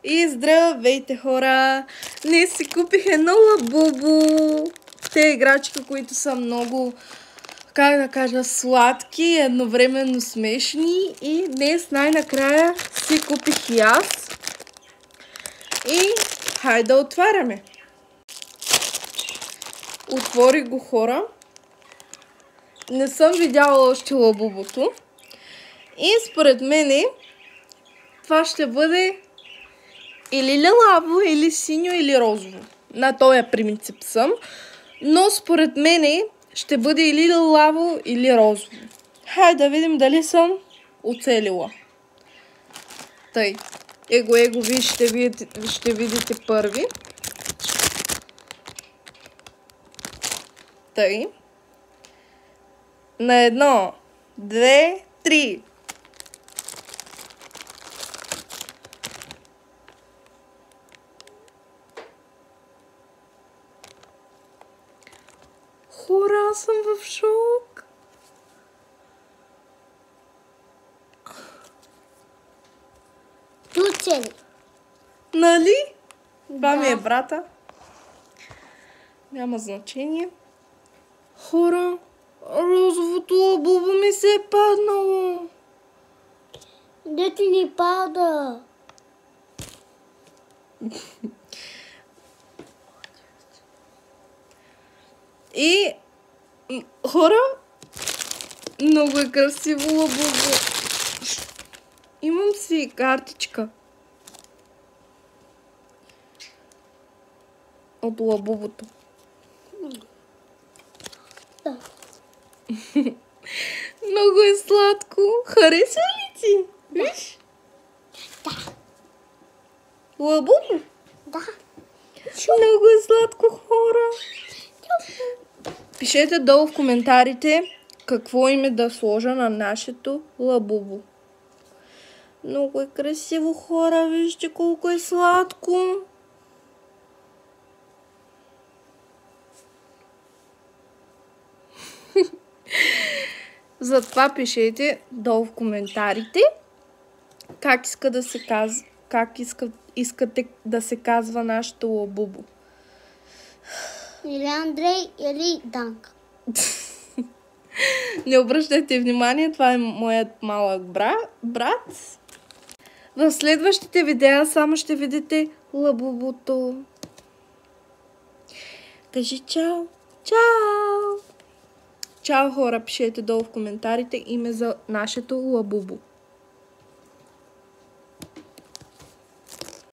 И здравейте, хора! Днес си купих едно лабубу. Те играчки, които са много, как да кажа, сладки, едновременно смешни. И днес най-накрая си купих и аз. И хайде да отваряме. Отворих го, хора. Не съм видяла още лабубото. И според мене това ще бъде или лилаво, или синьо, или розово. На този принцип съм. Но според мене ще бъде или лилаво, или розово. Хайде да видим дали съм оцелила. Тъй. Его, ви ще видите първи. Тъй. На 1, 2, 3. Хора, аз съм в шок. Тучели. Нали? Да. Това ми е брата. Няма значение. Хора, розовото лабубо ми се е паднало. Де ти ни пада? И хора, много е красиво лабубо. Имам си картичка от лабубото. Да. Много е сладко. Хареса ли ти? Виж? Да. Лабубо? Да. Много е сладко, хора. Пишете долу в коментарите какво име да сложа на нашето лабубо. Много е красиво, хора. Вижте колко е сладко. Затова пишете долу в коментарите как искате да се казва нашето лабубо. Или Андрей, или Данка. Не обръщайте внимание, това е моят малък брат. В следващите видеа само ще видите лабубото. Кажи чао! Чао! Чао, хора, пишете долу в коментарите име за нашето лабубо.